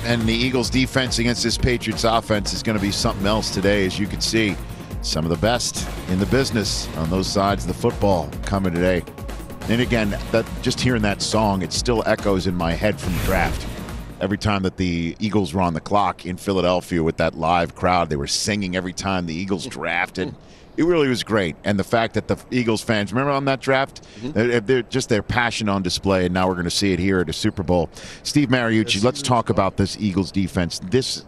And the Eagles defense against this Patriots offense is going to be something else today, as you can see. Some of the best in the business on those sides of the football coming today. And again, just hearing that song, it still echoes in my head from the draft. Every time that the Eagles were on the clock in Philadelphia with that live crowd, they were singing every time the Eagles drafted. It really was great. And the fact that the Eagles fans, remember on that draft? They're just their passion on display, and now we're going to see it here at the Super Bowl. Steve Mariucci, let's talk about this Eagles defense. This,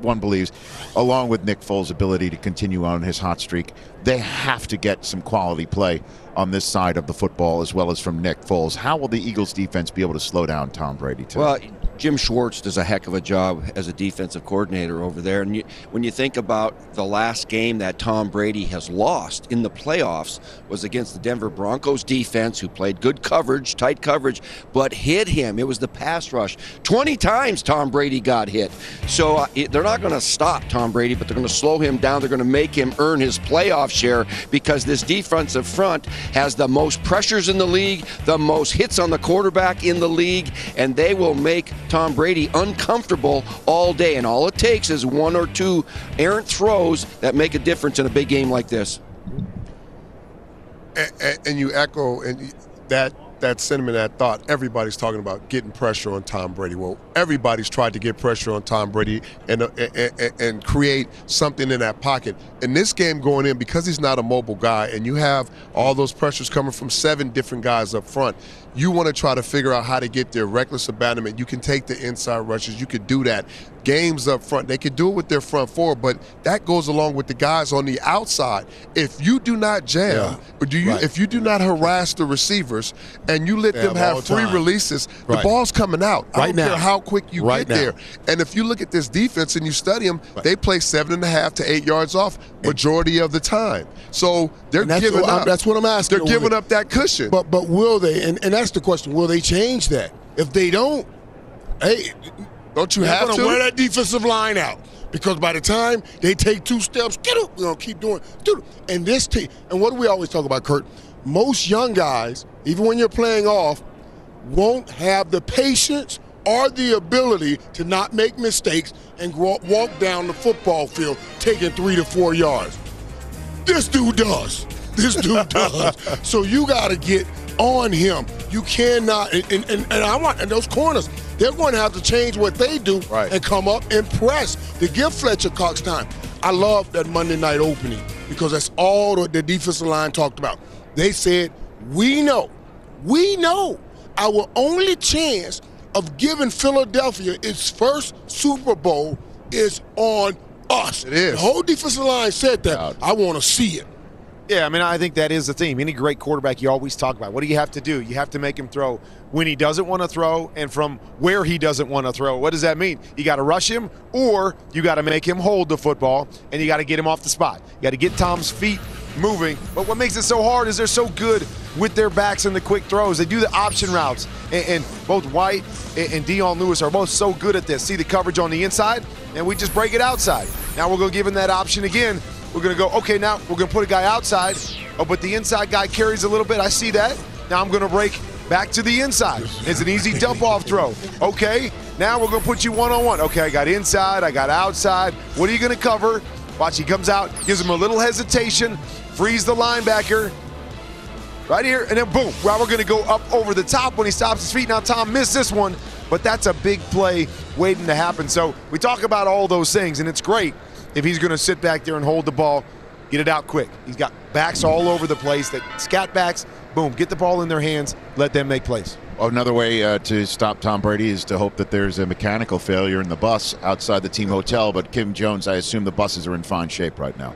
one believes, along with Nick Foles' ability to continue on his hot streak, they have to get some quality play on this side of the football as well as from Nick Foles. How will the Eagles defense be able to slow down Tom Brady today? Well, Jim Schwartz does a heck of a job as a defensive coordinator over there. And when you think about the last game that Tom Brady has lost in the playoffs was against the Denver Broncos defense, who played good coverage, tight coverage, but hit him. It was the pass rush. 20 times Tom Brady got hit. So they're not going to stop Tom Brady, but they're going to slow him down. They're going to make him earn his playoff share because this defensive front has the most pressures in the league, the most hits on the quarterback in the league, and they will make Tom Brady uncomfortable all day. And all it takes is one or two errant throws that make a difference in a big game like this. And you echo that sentiment, that thought. Everybody's talking about getting pressure on Tom Brady. Well, everybody's tried to get pressure on Tom Brady and create something in that pocket. In this game going in, because he's not a mobile guy, and you have all those pressures coming from 7 different guys up front, you want to try to figure out how to get their reckless abandonment. You can take the inside rushes. You could do that. Games up front, they could do it with their front four, but that goes along with the guys on the outside. If you do not jam, or if you do not harass the receivers and you let them have free releases, the ball's coming out. I don't care how quick you get there. And if you look at this defense and you study them, they play 7.5 to 8 yards off majority of the time. So they're giving up. That's what I'm asking. They're giving up that cushion. But will they? And that's the question. Will they change that? If they don't, hey, don't you have to wear that defensive line out? Because by the time they take 2 steps, we're gonna keep doing. And this team. And what do we always talk about, Kurt? Most young guys, even when you're playing off, won't have the patience or the ability to not make mistakes and walk down the football field taking 3 to 4 yards. This dude does. This dude does. So you got to get on him. You cannot. And those corners, they're going to have to change what they do and come up and press to give Fletcher Cox time. I love that Monday night opening because that's all the defensive line talked about. They said, we know our only chance of giving Philadelphia its first Super Bowl is on us. It is. The whole defensive line said that. I want to see it. Yeah, I mean, I think that is the theme. Any great quarterback you always talk about. What do you have to do? You have to make him throw when he doesn't want to throw and from where he doesn't want to throw. What does that mean? You got to rush him, or you got to make him hold the football, and you got to get him off the spot. You got to get Tom's feet moving. But what makes it so hard is they're so good with their backs and the quick throws. They do the option routes, and both White and Dion Lewis are both so good at this. See the coverage on the inside, and we just break it outside. Now we're going to give him that option again. We're going to go, okay, now we're going to put a guy outside, but the inside guy carries a little bit. I see that. Now I'm going to break back to the inside. It's an easy dump-off throw. Okay, now we're going to put you one-on-one. Okay, I got inside, I got outside. What are you going to cover? Watch, he comes out, gives him a little hesitation, frees the linebacker right here, and then boom. Well, we're going to go up over the top when he stops his feet. Now Tom missed this one, but that's a big play waiting to happen. So we talk about all those things, and it's great if he's going to sit back there and hold the ball, get it out quick. He's got backs all over the place, that scat backs, boom, get the ball in their hands, let them make plays. Another way to stop Tom Brady is to hope that there's a mechanical failure in the bus outside the team hotel, but Kim Jones, I assume the buses are in fine shape right now.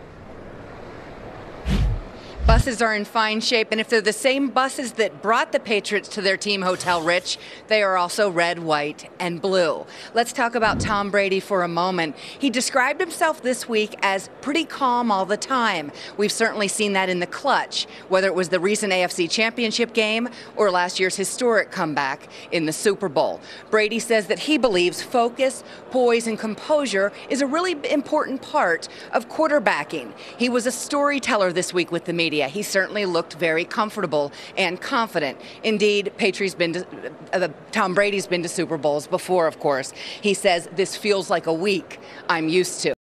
Buses are in fine shape, and if they're the same buses that brought the Patriots to their team hotel, Rich, they are also red, white, and blue. Let's talk about Tom Brady for a moment. He described himself this week as pretty calm all the time. We've certainly seen that in the clutch, whether it was the recent AFC Championship game or last year's historic comeback in the Super Bowl. Brady says that he believes focus, poise, and composure is a really important part of quarterbacking. He was a storyteller this week with the media. media. He certainly looked very comfortable and confident. Indeed, Tom Brady's been to Super Bowls before, of course. He says, "This feels like a week I'm used to."